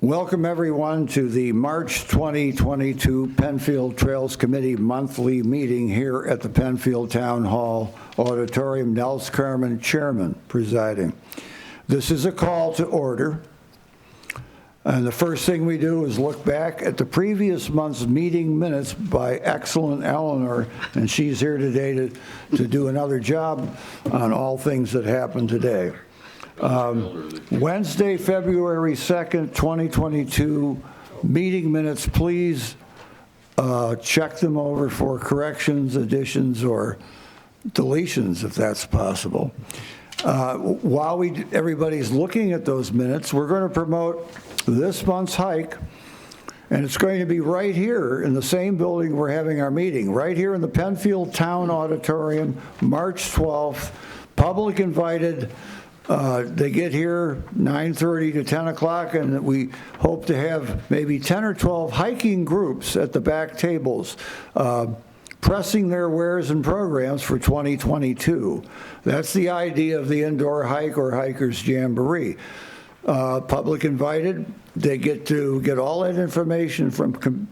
Welcome everyone to the March 2022 Penfield Trails Committee monthly meeting here at the Penfield Town Hall Auditorium. Nels, Carmen, Chairman, presiding. This is a call to order. And the first thing we do is look back at the previous month's meeting minutes by excellent Eleanor, and she's here today to do another job on all things that happened today. Wednesday, February 2nd, 2022, meeting minutes, please check them over for corrections, additions, or deletions, if that's possible. While everybody's looking at those minutes, we're going to promote this month's hike, and it's going to be right here in the same building we're having our meeting, right here in the Penfield Town Auditorium, March 12th, public invited. They get here 9:30 to 10 o'clock, and we hope to have maybe 10 or 12 hiking groups at the back tables pressing their wares and programs for 2022. That's the idea of the indoor hike or hikers jamboree. Public invited, they get to get all that information from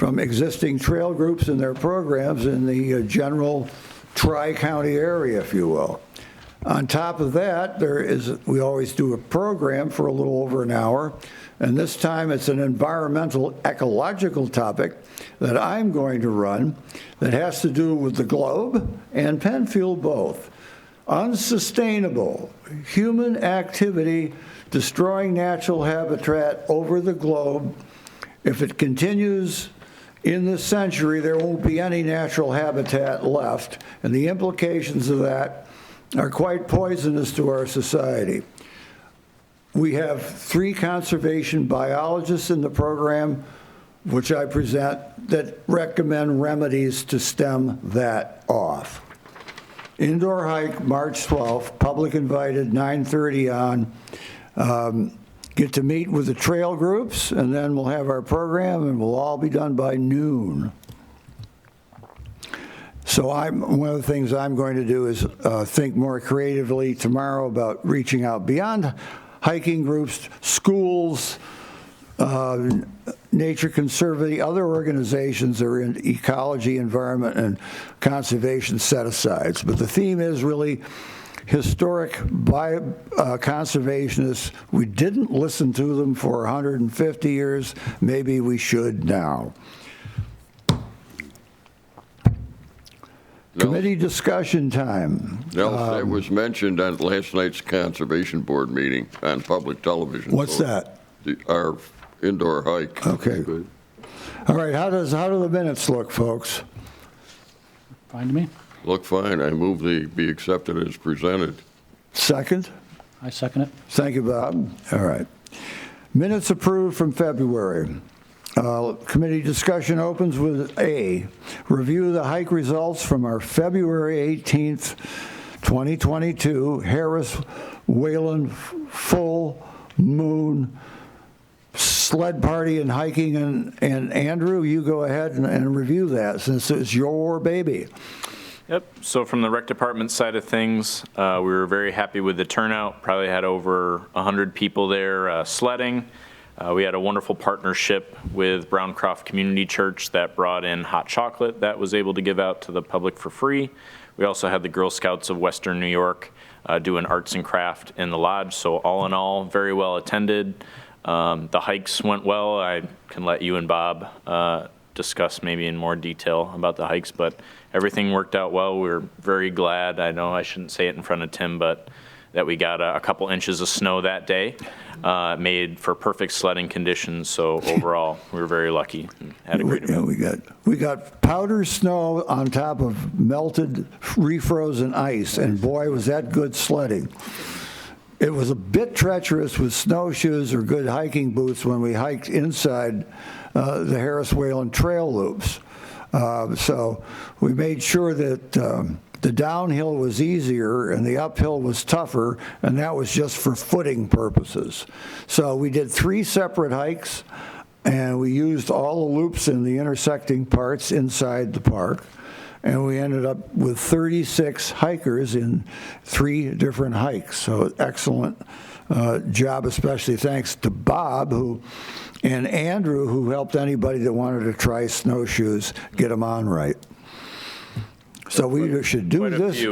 existing trail groups and their programs in the general tri-county area, if you will. On top of that, we always do a program for a little over an hour, and this time it's an environmental ecological topic that I'm going to run that has to do with the globe and Penfield both. Unsustainable human activity destroying natural habitat over the globe. If it continues in this century, there won't be any natural habitat left, and the implications of that are quite poisonous to our society. We have 3 conservation biologists in the program, which I present, that recommend remedies to stem that off. Indoor hike, March 12th, public invited, 9:30 on. Get to meet with the trail groups, and then we'll have our program, and we'll all be done by noon. So one of the things I'm going to do is think more creatively tomorrow about reaching out beyond hiking groups, schools, nature conservancy, other organizations that are in ecology, environment, and conservation set-asides. But the theme is really historic conservationists. We didn't listen to them for 150 years. Maybe we should now. Committee discussion time. Nels, it was mentioned at last night's Conservation Board meeting on public television. What's that? Our indoor hike. Okay. Good. All right. How do the minutes look, folks? Fine to me. Look fine. I move they be accepted as presented. Second? I second it. Thank you, Bob. All right. Minutes approved from February. Committee discussion opens with A, review the hike results from our February 18th, 2022 Harris Whalen Full Moon Sled Party and Hiking. And Andrew, you go ahead and review that since it's your baby. Yep. So from the rec department side of things, we were very happy with the turnout. Probably had over 100 people there sledding. We had a wonderful partnership with Browncroft Community Church that brought in hot chocolate that was able to give out to the public for free. We also had the Girl Scouts of Western New York doing arts and craft in the lodge. So all in all, very well attended. The hikes went well. I can let you and Bob discuss maybe in more detail about the hikes, but everything worked out well. We were very glad. I know I shouldn't say it in front of Tim, but that we got a couple inches of snow that day, made for perfect sledding conditions. So overall, we were very lucky and had a great event. We got powder snow on top of melted, refrozen ice, and boy, was that good sledding. It was a bit treacherous with snowshoes or good hiking boots when we hiked inside the Harris Whalen trail loops. So we made sure that the downhill was easier and the uphill was tougher, and that was just for footing purposes. So we did 3 separate hikes, and we used all the loops in the intersecting parts inside the park. and we ended up with 36 hikers in 3 different hikes. So excellent job, especially thanks to Bob and Andrew, who helped anybody that wanted to try snowshoes get them on right. So we should do this.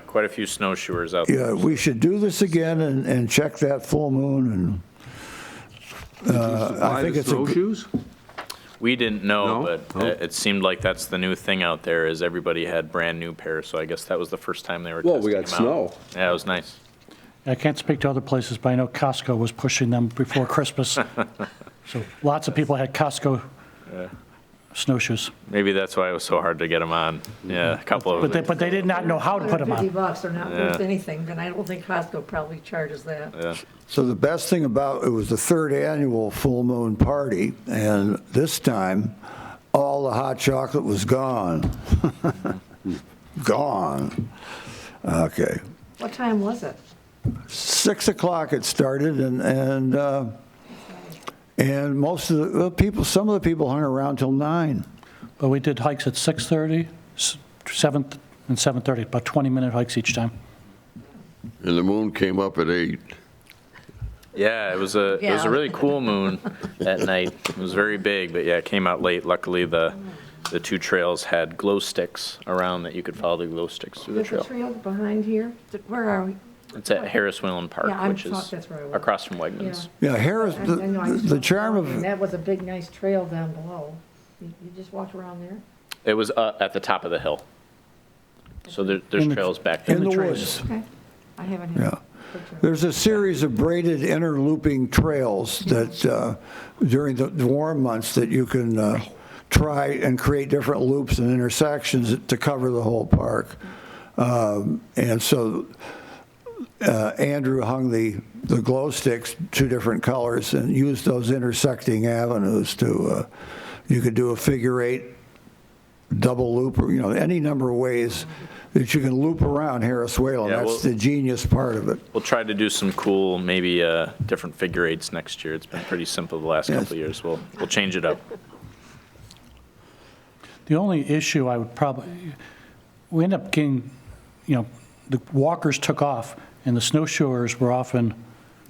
Quite a few snowshoers out there. Yeah, we should do this again and check that full moon. And I think it's snowshoes? We didn't know, No? but it seemed like that's the new thing out there, is everybody had brand-new pairs, so I guess that was the first time they were Well, testing we got them snow. out. Yeah, it was nice. I can't speak to other places, but I know Costco was pushing them before Christmas. So lots of people had Costco snowshoes. Maybe that's why it was so hard to get them on. Yeah, a couple of them. But they did not know how to put them on. $50, they're not worth anything, then I don't think Costco probably charges that. Yeah. So the best thing about it was the 3rd annual full moon party, and this time, all the hot chocolate was gone. Gone. Okay. What time was it? 6 o'clock it started, and most of the people, some of the people hung around till 9. But we did hikes at 6:30, 7, and 7:30, about 20-minute hikes each time. And the moon came up at 8. Yeah, it was a really cool moon that night. It was very big, but yeah, it came out late. Luckily, the 2 trails had glow sticks around that you could follow the glow sticks through the There's a trail. trail behind here. Where are we? It's at Harris Whalen Park, Yeah, I which thought is that's where I was. across from Wegmans. Yeah, Harris, I know, I used to the walk charm around there, and of, that was a big, nice trail down below. You just walked around there? It was at the top of the hill. So there's In the- trails back there. in the trails. woods. Okay. I haven't had. Yeah. a picture. There's a series of braided interlooping trails that during the warm months that you can try and create different loops and intersections to cover the whole park. And so Andrew hung the glow sticks 2 different colors and used those intersecting avenues to, you could do a figure 8 double loop, or any number of ways that you can loop around Harris Whalen. Yeah, That's the genius part of it. We'll try to do some cool, maybe different figure 8s next year. It's been pretty simple the last Yes. couple of years. We'll change it up. The only issue I would we end up getting, the walkers took off, and the snowshoers were often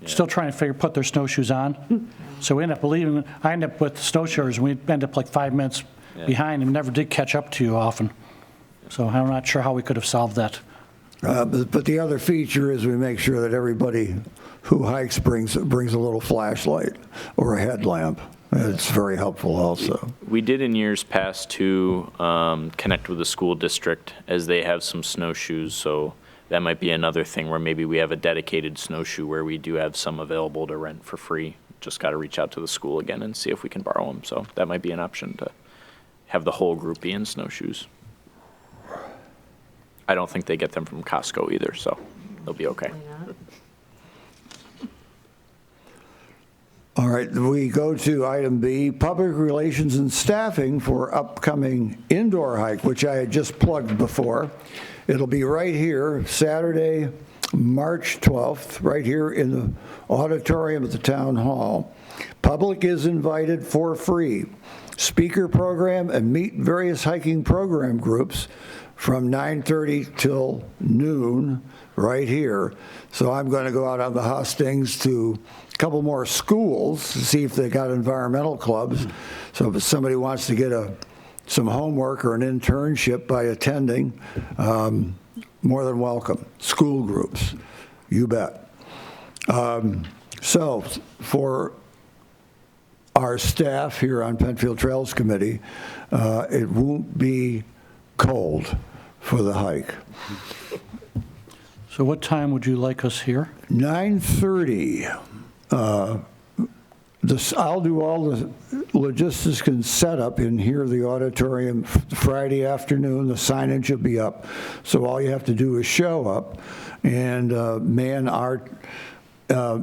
still trying to put their snowshoes on. So we end up I end up with the snowshoers, and we end up like 5 minutes behind, and never did catch up to you often. So I'm not sure how we could have solved that. But the other feature is we make sure that everybody who hikes brings a little flashlight or a headlamp. It's very helpful also. We did in years past to connect with the school district, as they have some snowshoes, so that might be another thing where maybe we have a dedicated snowshoe where we do have some available to rent for free. Just got to reach out to the school again and see if we can borrow them. So that might be an option, to have the whole group be in snowshoes. I don't think they get them from Costco either, so they'll be okay. Yeah. All right, we go to item B, public relations and staffing for upcoming indoor hike, which I had just plugged before. It'll be right here, Saturday, March 12th, right here in the auditorium at the town hall. Public is invited for free. Speaker program and meet various hiking program groups from 9:30 till noon right here. So I'm going to go out on the hustings to a couple more schools to see if they got environmental clubs. So if somebody wants to get some homework or an internship by attending, more than welcome. School groups, you bet. So for our staff here on Penfield Trails Committee, it won't be cold for the hike. So what time would you like us here? 9:30. I'll do all the logistics and setup in here, the auditorium, Friday afternoon. The signage will be up. So all you have to do is show up and man our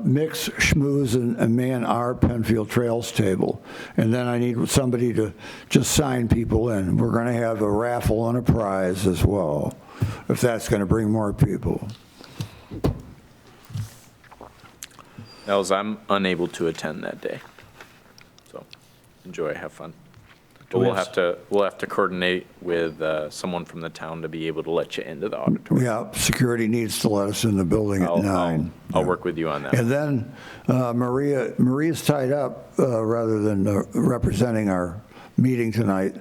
mix, schmooze, and man our Penfield Trails table. And then I need somebody to just sign people in. We're going to have a raffle and a prize as well, if that's going to bring more people. Nels, I'm unable to attend that day. So enjoy, have fun. But we'll have to coordinate with someone from the town to be able to let you into the auditorium. Yeah, security needs to let us in the building at 9. I'll work with you on that. And then Maria's tied up rather than representing our meeting tonight,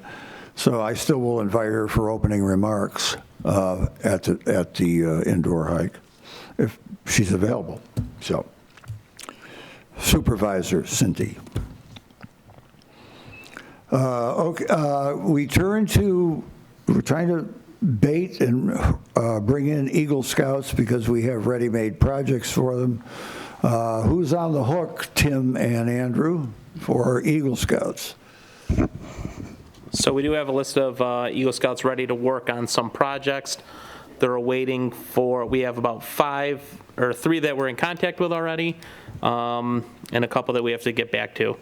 so I still will invite her for opening remarks at the indoor hike, if she's available. So, Supervisor Cinti. Okay, we're trying to bait and bring in Eagle Scouts because we have ready-made projects for them. Who's on the hook, Tim and Andrew, for Eagle Scouts? So we do have a list of Eagle Scouts ready to work on some projects. They're waiting for, we have about 3 that we're in contact with already, and a couple that we have to get back to.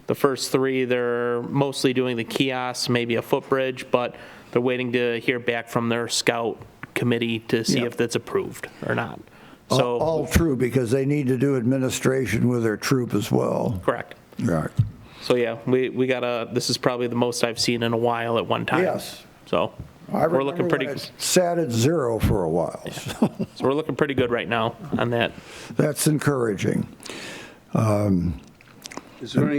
The first 3, they're mostly doing the kiosks, maybe a footbridge, but they're waiting to hear back from their scout committee to see if that's approved or not. So All true, because they need to do administration with their troop as well. correct. Right. So yeah, we got this is probably the most I've seen in a while at one time. Yes. So I we're looking remember pretty. when it sat at 0 for a while. So we're looking pretty good right now on that. That's encouraging. Is there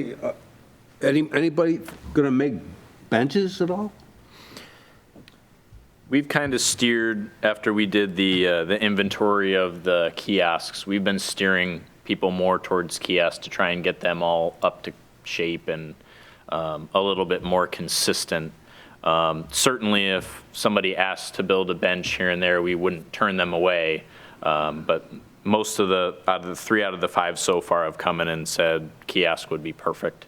anybody going to make benches at all? We've kind of steered, after we did the inventory of the kiosks, we've been steering people more towards kiosks to try and get them all up to shape and a little bit more consistent. Certainly if somebody asked to build a bench here and there, we wouldn't turn them away. But most of the 3 out of the 5 so far have come in and said kiosk would be perfect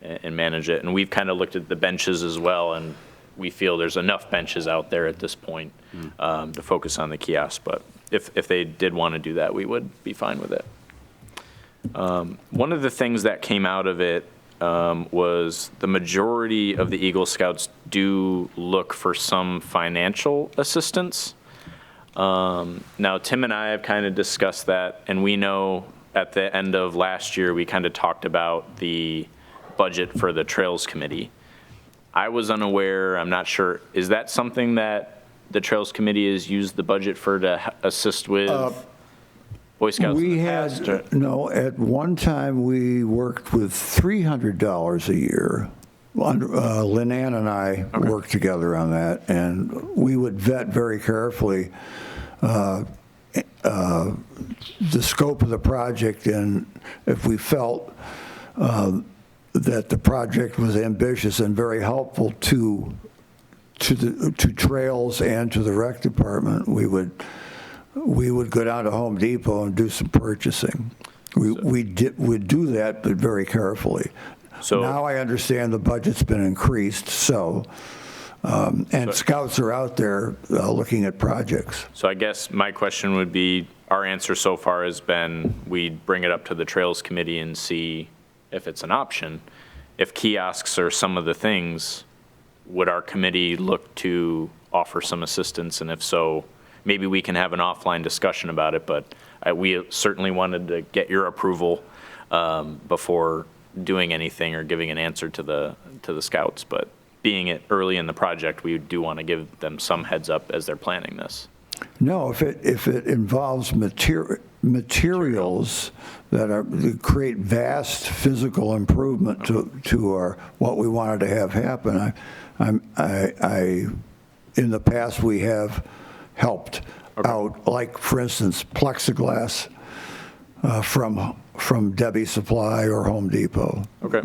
and manage it. And we've kind of looked at the benches as well, and we feel there's enough benches out there at this point to focus on the kiosk. But if they did want to do that, we would be fine with it. One of the things that came out of it was the majority of the Eagle Scouts do look for some financial assistance. Now, Tim and I have kind of discussed that, and we know at the end of last year, we kind of talked about the budget for the Trails Committee. I was unaware, I'm not sure, is that something that the Trails Committee has used the budget for to assist with Boy Scouts in We the had, past, or- no, at one time, we worked with $300 a year. Lynn Ann and I worked together on that, and we would vet very carefully the scope of the project, and if we felt that the project was ambitious and very helpful to Trails and to the rec department, we would go down to Home Depot and do some purchasing. We'd do that, but very carefully. So Now I understand the budget's been increased, and scouts are out there looking at projects. So I guess my question would be, our answer so far has been, we'd bring it up to the Trails Committee and see if it's an option. If kiosks are some of the things, would our committee look to offer some assistance? And if so, maybe we can have an offline discussion about it, but we certainly wanted to get your approval before doing anything or giving an answer to the scouts. But being it early in the project, we do want to give them some heads up as they're planning this. No, if it involves materials that create vast physical improvement to our what we wanted to have happen, in the past we have helped out, like for instance plexiglass from Debbie Supply or Home Depot. Okay.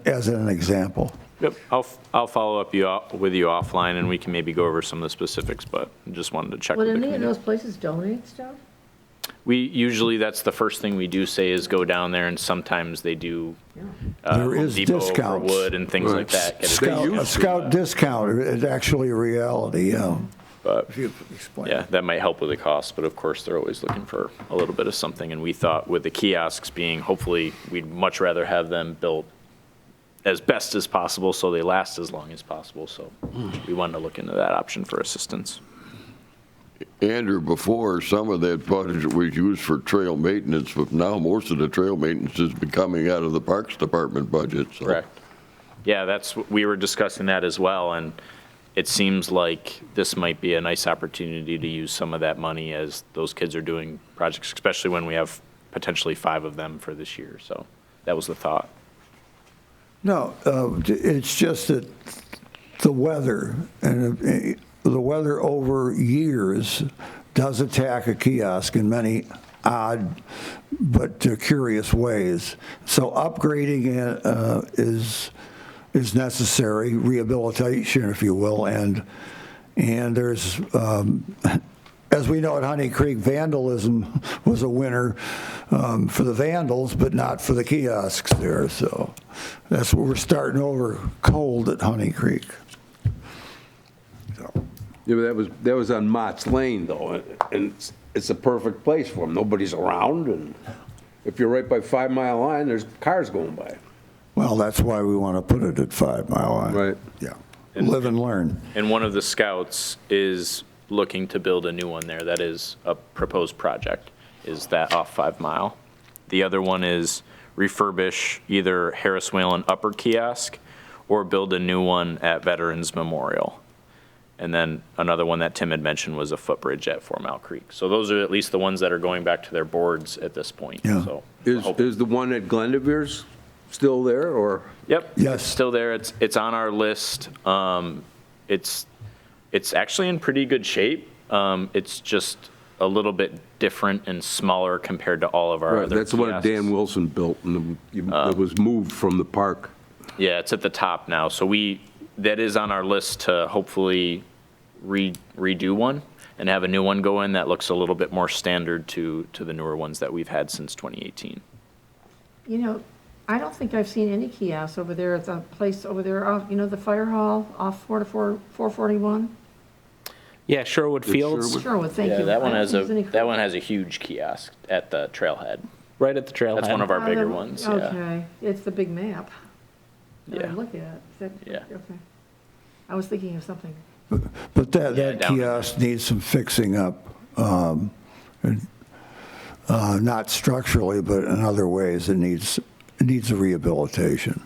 As an example. Yep, I'll follow up with you offline, and we can maybe go over some of the specifics, but just wanted to check Would with the any of committee. those places donate stuff? We usually, that's the first thing we do say is go down there, and sometimes they do There Home is Depot for discounts. wood and things like that. Get it. A scout discount is actually a reality, yeah. But If you explain. yeah, that might help with the cost, but of course, they're always looking for a little bit of something. And we thought with the kiosks being, hopefully, we'd much rather have them built as best as possible so they last as long as possible. So we wanted to look into that option for assistance. Andrew, before, some of that budget was used for trail maintenance, but now most of the trail maintenance is becoming out of the Parks Department budget. So Correct. Yeah, we were discussing that as well, and it seems like this might be a nice opportunity to use some of that money as those kids are doing projects, especially when we have potentially 5 of them for this year. So that was the thought. No, it's just that the weather, and the weather over years does attack a kiosk in many odd but curious ways. So upgrading it is necessary, rehabilitation, if you will, and there's, as we know at Honey Creek, vandalism was a winner for the vandals, but not for the kiosks there. So that's what we're starting over cold at Honey Creek. So. Yeah, but that was on Mott's Lane, though, and it's a perfect place for them. Nobody's around, and if you're right by 5 Mile Line, there's cars going by. Well, that's why we want to put it at 5 Mile Line. Right. Yeah. Live and learn. And one of the scouts is looking to build a new one there. That is a proposed project, is that off 5 Mile. The other one is refurbish either Harris Whalen Upper Kiosk or build a new one at Veterans Memorial. And then another one that Tim had mentioned was a footbridge at 4 Mile Creek. So those are at least the ones that are going back to their boards at this point. Yeah. So Is the one at Glendivere's still there, or? Yep. Yes. It's still there. It's on our list. It's actually in pretty good shape. It's just a little bit different and smaller compared to all of our Right, other that's the one kiosks. Dan Wilson built, and it was moved from the park. Yeah, it's at the top now. So that is on our list to hopefully redo one and have a new one go in that looks a little bit more standard to the newer ones that we've had since 2018. You know, I don't think I've seen any kiosks over there at the place over there, off, the fire hall off 441. Yeah, Sherwood Fields, Sherwood, thank you. Yeah, that one I has don't think there's any- a huge kiosk at the Trailhead. right at the trailhead. That's one of our Oh, bigger the- ones, yeah. Okay, it's the big map that Yeah. I'm looking at. Is that, Yeah. okay. I was thinking of something. But that down in kiosk needs some fixing up, not structurally, but in other ways. It needs a rehabilitation.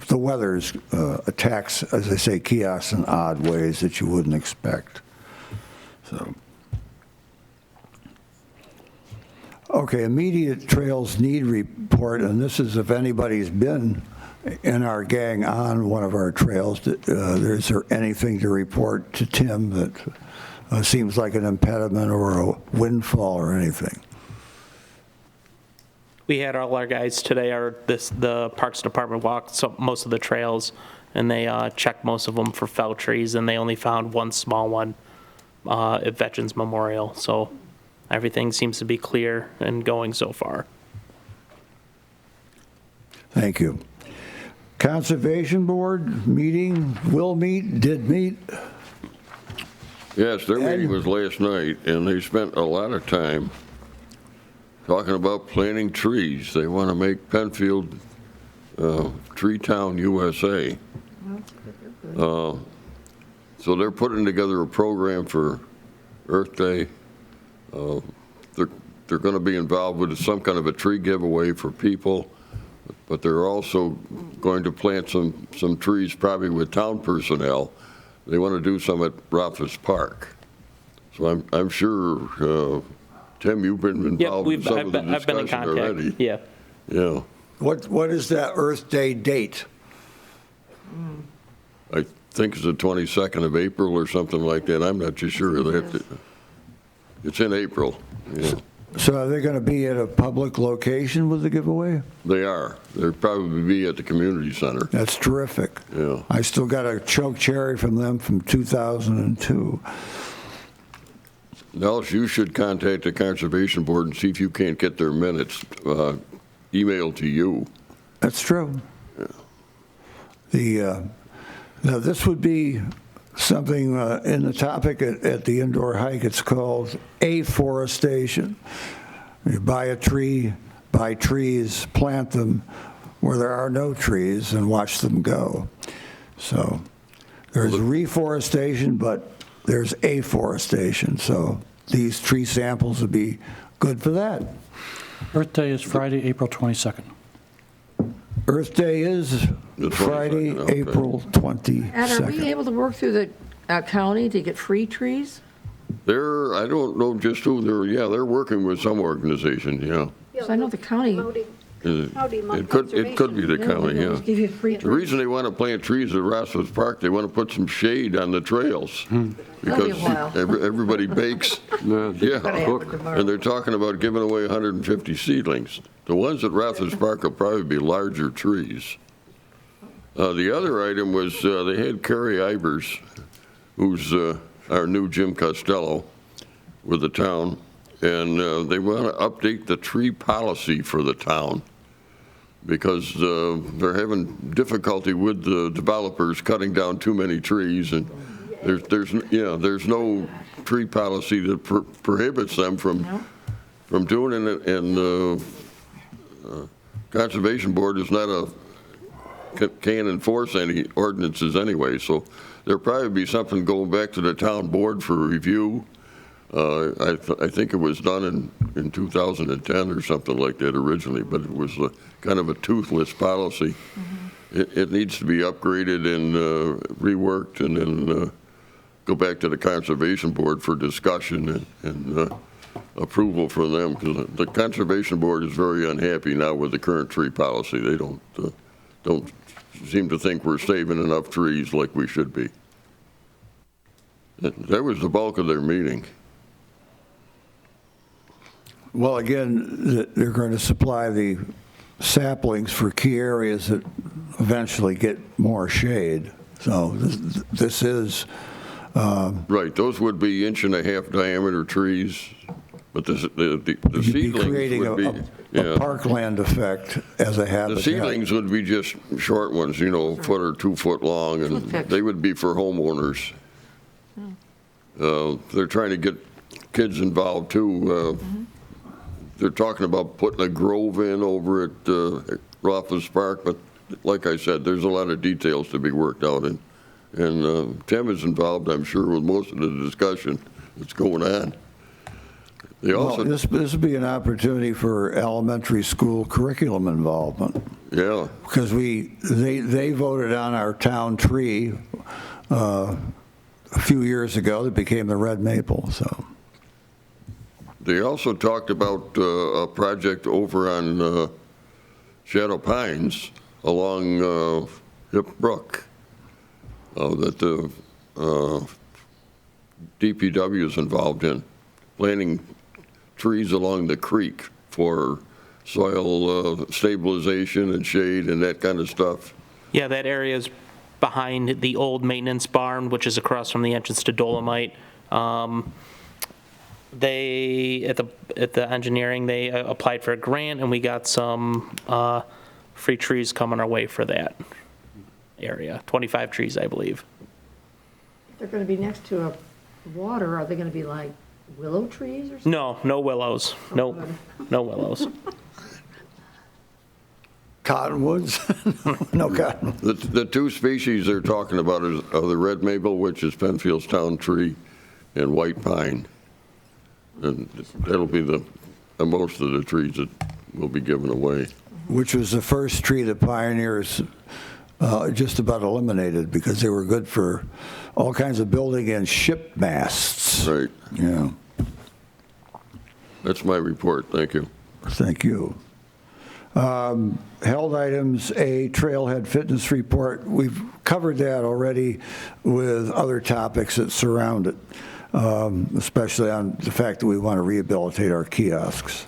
The weather attacks, as I say, kiosks in odd ways that you wouldn't expect. So. Okay, immediate trails need report, and this is if anybody's been in our gang on one of our trails, is there anything to report to Tim that seems like an impediment or a windfall or anything? We had all our guys today, the Parks Department walked most of the trails, and they checked most of them for fell trees, and they only found one small one at Veterans Memorial. So everything seems to be clear and going so far. Thank you. Conservation Board meeting, will meet, did meet. Yes, their meeting was last night, and they spent a lot of time talking about planting trees. They want to make Penfield Tree Town, USA. So they're putting together a program for Earth Day. They're going to be involved with some kind of a tree giveaway for people, but they're also going to plant some trees probably with town personnel. They want to do some at Rothfuss Park. So I'm sure, Tim, you've been involved in some of the I've been in discussion contact. already. Yeah. Yeah. What is that Earth Day date? I think it's the 22nd of April or something like that. I'm not too sure. It's in April. Yeah. So are they going to be at a public location with the giveaway? They are. They'll probably be at the community center. That's terrific. Yeah. I still got a choke cherry from them from 2002. Nels, you should contact the Conservation Board and see if you can't get their minutes emailed to you. That's true. Now this would be something in the topic at the indoor hike. It's called afforestation. You buy a tree, buy trees, plant them where there are no trees, and watch them go. So there's reforestation, but there's afforestation. So these tree samples would be good for that. Earth Day is Friday, April 22nd. Earth Day is The 22nd, Friday, okay. April Ed, are we 22nd. able to work through the county to get free trees? I don't know just who they're working with some organization, yeah. Because I know the county. It could be the county, They'll yeah. just give you free The trees. reason they want to plant trees at Ross's Park, they want to put some shade on the trails. That'll be a Because while. everybody bakes. Yeah. Yeah, happen tomorrow. and they're talking about giving away 150 seedlings. The ones at Ross's Park will probably be larger trees. The other item was, they had Carrie Ivers, who's our new Jim Costello with the town, and they want to update the tree policy for the town because they're having difficulty with the developers cutting down too many trees, and there's no tree policy that prohibits them from doing it, and the Conservation Board is not can't enforce any ordinances anyway, so there'll probably be something going back to the town board for review. I think it was done in 2010 or something like that originally, but it was kind of a toothless policy. It needs to be upgraded and reworked, and then go back to the Conservation Board for discussion and approval from them, because the Conservation Board is very unhappy now with the current tree policy. They don't seem to think we're saving enough trees like we should be. That was the bulk of their meeting. Well, again, they're going to supply the saplings for key areas that eventually get more shade. So this is, Right, those would be 1.5-inch diameter trees, but the you'd be seedlings creating would be, a yeah. parkland effect as a habitat. The seedlings would be just short ones, a foot or 2 foot long, and Toothpicks. they would be for homeowners. They're trying to get kids involved too. They're talking about putting a grove in over at Rothfuss Park, but like I said, there's a lot of details to be worked out, and Tim is involved, I'm sure, with most of the discussion that's going on. They Well, also, this would be an opportunity for elementary school curriculum involvement, yeah, because they voted on our town tree a few years ago that became the red maple, so. they also talked about a project over on Shadow Pines along Hip Brook that the DPW is involved in, planting trees along the creek for soil stabilization and shade and that kind of stuff. Yeah, that area is behind the old maintenance barn, which is across from the entrance to Dolomite. They, at the engineering, they applied for a grant, and we got some free trees coming our way for that area, 25 trees, I believe. They're going to be next to a water, are they going to be like willow trees or something? No willows, no willows. Cottonwoods? No cotton. The two species they're talking about are the red maple, which is Penfield's town tree, and white pine. And that'll be the most of the trees that will be given away. Which was the first tree the pioneers just about eliminated because they were good for all kinds of building and ship masts. Right. Yeah, That's my report. Thank you. thank you. Held items, a Trailhead fitness report. We've covered that already with other topics that surround it, especially on the fact that we want to rehabilitate our kiosks.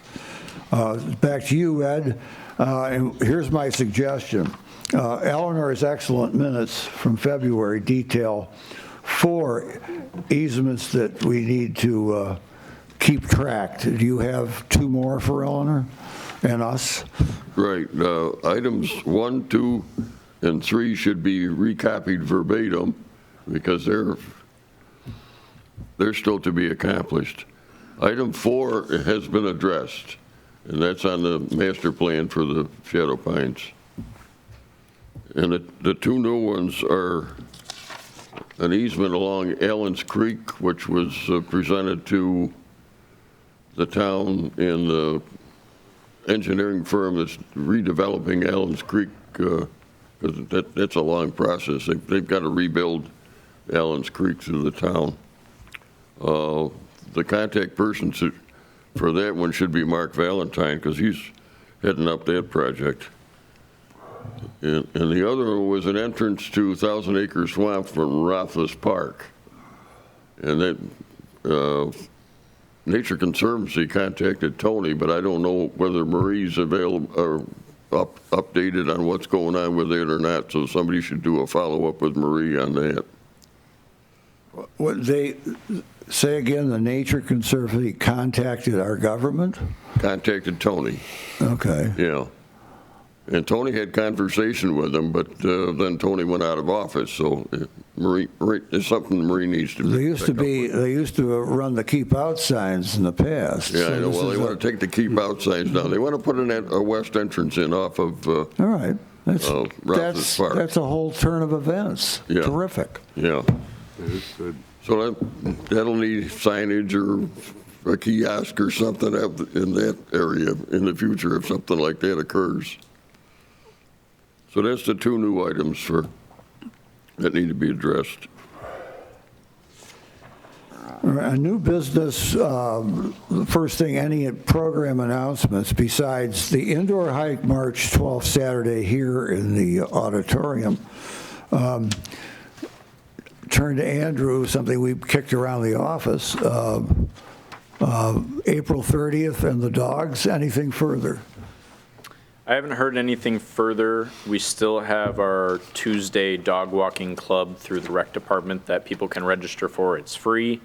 Back to you, Ed. And here's my suggestion. Eleanor's excellent minutes from February detail 4 easements that we need to keep tracked. Do you have 2 more for Eleanor and us? Right. Items 1, 2, and 3 should be recopied verbatim because they're still to be accomplished. Item 4 has been addressed, and that's on the master plan for the Shadow Pines. And the 2 new ones are an easement along Allen's Creek, which was presented to the town and the engineering firm that's redeveloping Allen's Creek because that's a long process. They've got to rebuild Allen's Creek through the town. The contact person for that one should be Mark Valentine, because he's heading up that project. And the other one was an entrance to Thousand Acre Swamp from Rothfuss Park. And that Nature Conservancy contacted Tony, but I don't know whether Marie's available or updated on what's going on with it or not, so somebody should do a follow-up with Marie on that. What they, say again, the Nature Conservancy contacted our government? Contacted Tony, Okay. yeah. And Tony had conversation with him, but then Tony went out of office, so Marie, it's something Marie needs to. They used to run the keep out signs in the past. Yeah, so I know. this Well, they is want to take the keep out signs down. They want to put a west entrance in off of, all right. Rothfuss Park. That's a whole turn of events. Yeah. Terrific. yeah. So that'll need signage or a kiosk or something in that area in the future if something like that occurs. So that's the two new items that need to be addressed. A new business, the first thing, any program announcements besides the indoor hike March 12th Saturday here in the auditorium. Turn to Andrew, something we kicked around the office. April 30th and the dogs, anything further? I haven't heard anything further. We still have our Tuesday dog walking club through the rec department that people can register for. It's free.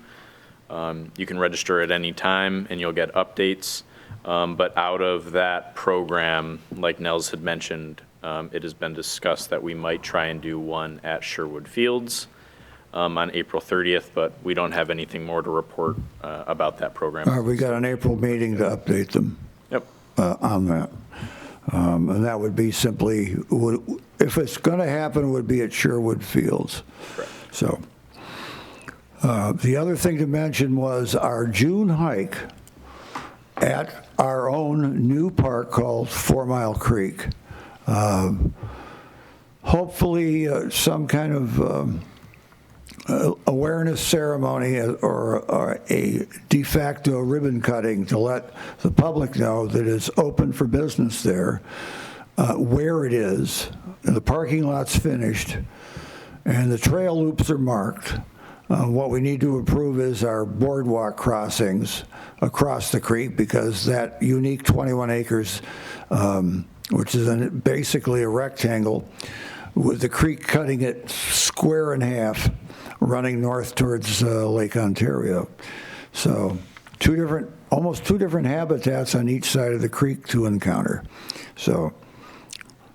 You can register at any time and you'll get updates. But out of that program, like Nels had mentioned, it has been discussed that we might try and do one at Sherwood Fields on April 30th, but we don't have anything more to report about that program. We got an April meeting to update them Yep. on that. And that would be simply, if it's going to happen, it would be at Sherwood Fields. Correct. So the other thing to mention was our June hike at our own new park called 4 Mile Creek. Hopefully some kind of awareness ceremony or a de facto ribbon cutting to let the public know that it's open for business there, where it is, and the parking lot's finished, and the trail loops are marked. What we need to improve is our boardwalk crossings across the creek, because that unique 21 acres, which is basically a rectangle, with the creek cutting it square in half, running north towards Lake Ontario. So almost two different habitats on each side of the creek to encounter. So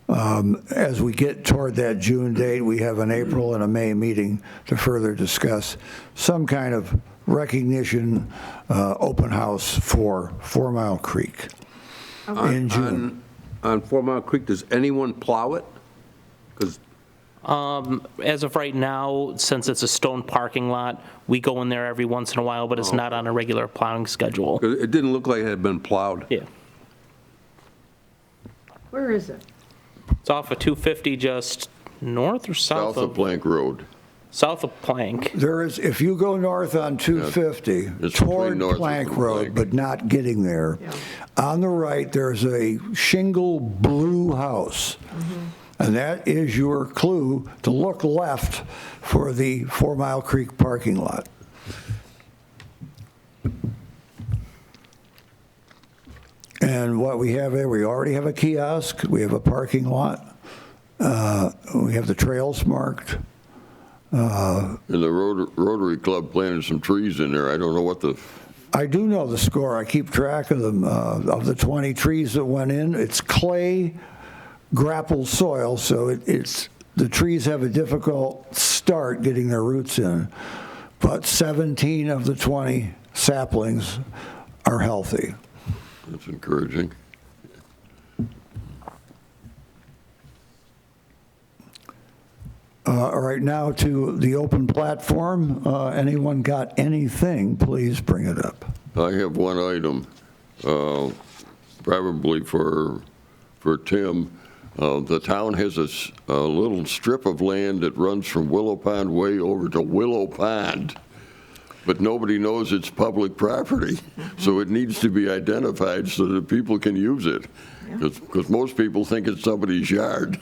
as we get toward that June date, we have an April and a May meeting to further discuss some kind of recognition open house for 4 Mile Creek in June. On 4 Mile Creek, does anyone plow it? Because As of right now, since it's a stone parking lot, we go in there every once in a while, but it's not on a regular plowing schedule. it didn't look like it had been plowed. Yeah. Where is it? It's off of 250, just north or south South of Plank Road. South of Plank. There is, if you go north on 250 It's toward between north Plank and Road, Plank. but not getting there, Yeah. on the right, there's a shingle blue house. And that is your clue to look left for the 4 Mile Creek parking lot. And what we have there, we already have a kiosk, we have a parking lot, we have the trails marked. And the Rotary Club planted some trees in there. I don't know what I do know the score, I keep track of them. Of the 20 trees that went in, it's clay grapple soil, so the trees have a difficult start getting their roots in. But 17 of the 20 saplings are healthy. that's encouraging. All right, now to the open platform. Anyone got anything, please bring it up. I have one item, probably for Tim. The town has a little strip of land that runs from Willow Pond Way over to Willow Pond, but nobody knows it's public property, so it needs to be identified so that people can use it, because most people think it's somebody's yard.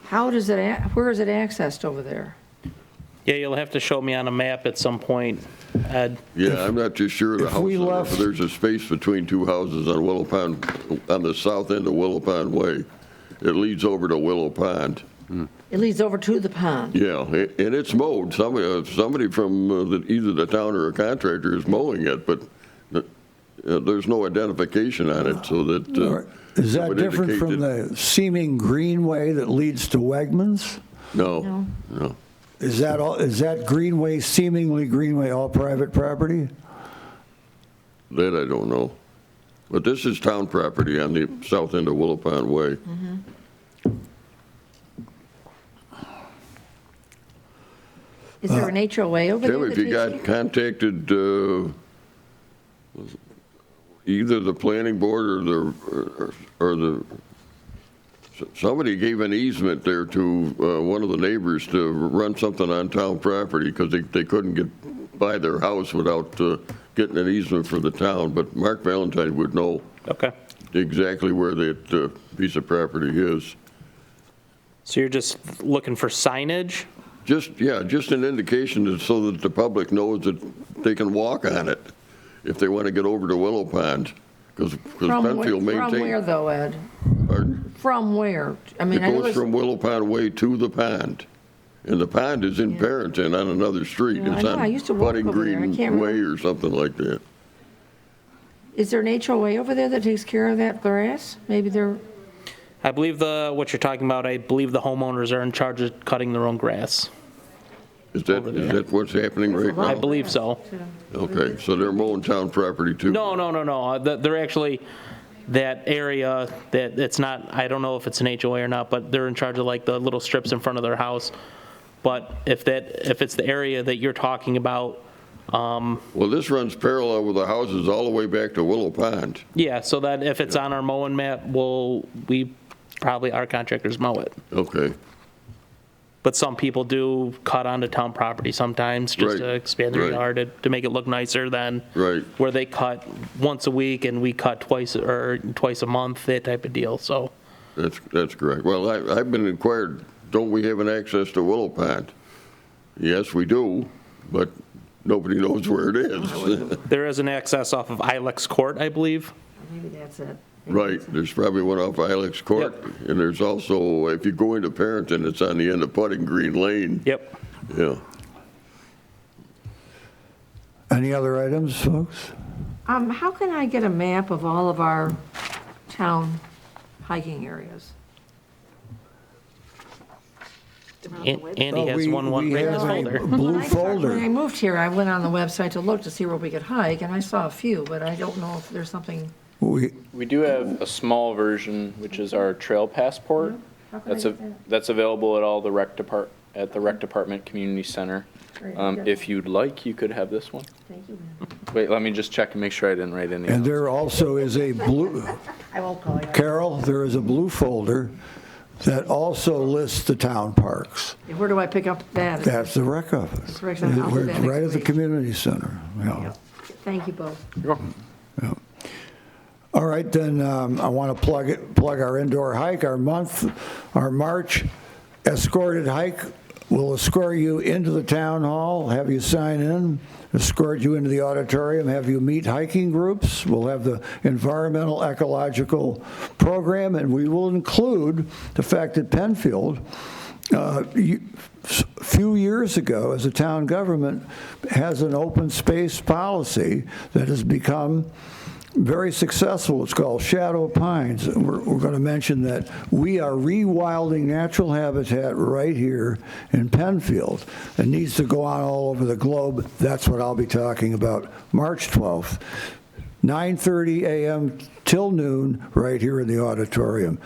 How does it, where is it accessed over there? Yeah, you'll have to show me on a map at some point, Ed. Yeah, I'm not too sure of the if house. we left- There's a space between two houses on Willow Pond, on the south end of Willow Pond Way. It leads over to Willow Pond. It leads over to the pond. Yeah, and it's mowed. Somebody from either the town or a contractor is mowing it, but there's no identification on it, so that. Is that would different indicate from that- the seeming greenway that leads to Wegmans? No. Is that greenway, seemingly greenway, all private property? That I don't know. But this is town property on the south end of Willow Pond Way. Is there an HOA over there? Tim, if that you takes got care- contacted either the planning board or somebody gave an easement there to one of the neighbors to run something on town property because they couldn't get by their house without getting an easement for the town, but Mark Valentine would know Okay. exactly where that piece of property is. So you're just looking for signage? Just an indication so that the public knows that they can walk on it if they want to get over to Willow Pond, because Penfield maintains. From where though, Ed? Pardon? From where? I It mean, I know goes there's- from Willow Pond Way to the pond. And the pond is in Barrington on another street. Yeah, I It's know. I on used to walk Budding over there. I Green can't Way remember. or something like that. Is there an HOA over there that takes care of that grass? Maybe they're, I believe what you're talking about, I believe the homeowners are in charge of cutting their own grass. Is that what's happening right I now? believe so. Okay, so they're mowing town property too? No. They're actually, that area, that it's not, I don't know if it's an HOA or not, but they're in charge of like the little strips in front of their house. But if it's the area that you're talking about, Well, this runs parallel with the houses all the way back to Willow Pond. yeah, so that if it's on our mowing map, our contractors mow it. Okay, But some people do cut onto town property sometimes, just to Right, expand their right. yard, to make it look nicer than right. where they cut once a week and we cut twice a month, that type of deal, so. That's correct. Well, I've been inquired, don't we have an access to Willow Pond? Yes, we do, but nobody knows where it is. There is an access off of Ilex Court, I believe. maybe that's it. Right, there's probably one off Ilex Court, and there's also, if you go into Barrington, it's on the end of Budding Green Lane. Yep. Yeah. Any other items, folks? How can I get a map of all of our town hiking areas? Andy has one right in his have a folder. blue When I folder. moved here, I went on the website to look to see where we could hike, and I saw a few, but I don't know if there's something. We do have a small version, which is our Trail Passport. How can I get that? That's available at all the rec department community center. Great, If you'd like, you could have this one. Thank you. Wait, let me just check and make sure I didn't write any. And else. there also is a blue, I won't call you. Carol, there is a blue folder that also lists the town parks. Where do I pick up that? That's the rec office. Rec center. I'll do We're that right next at the week. community center. Yeah. Thank you both. You're welcome. All right, then I want to plug our indoor hike, our March escorted hike. We'll escort you into the town hall, have you sign in, escort you into the auditorium, have you meet hiking groups. We'll have the environmental ecological program, and we will include the fact that Penfield, a few years ago, as a town government, has an open space policy that has become very successful. It's called Shadow Pines. We're going to mention that we are rewilding natural habitat right here in Penfield. It needs to go on all over the globe. That's what I'll be talking about March 12th, 9:30 a.m. till noon, right here in the auditorium.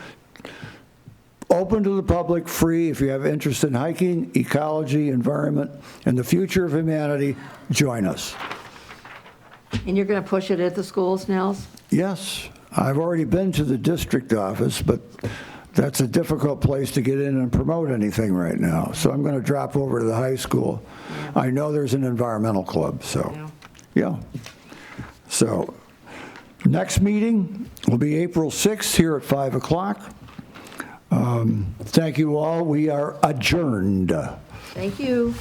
Open to the public, free. If you have interest in hiking, ecology, environment, and the future of humanity, join us. And you're going to push it at the schools, Nels? Yes, I've already been to the district office, but That's a difficult place to get in and promote anything right now. So I'm going to drop over to the high school. I know there's an environmental club, so, yeah. So, next meeting will be April 6th here at 5 o'clock. Thank you all. We are adjourned. Thank you.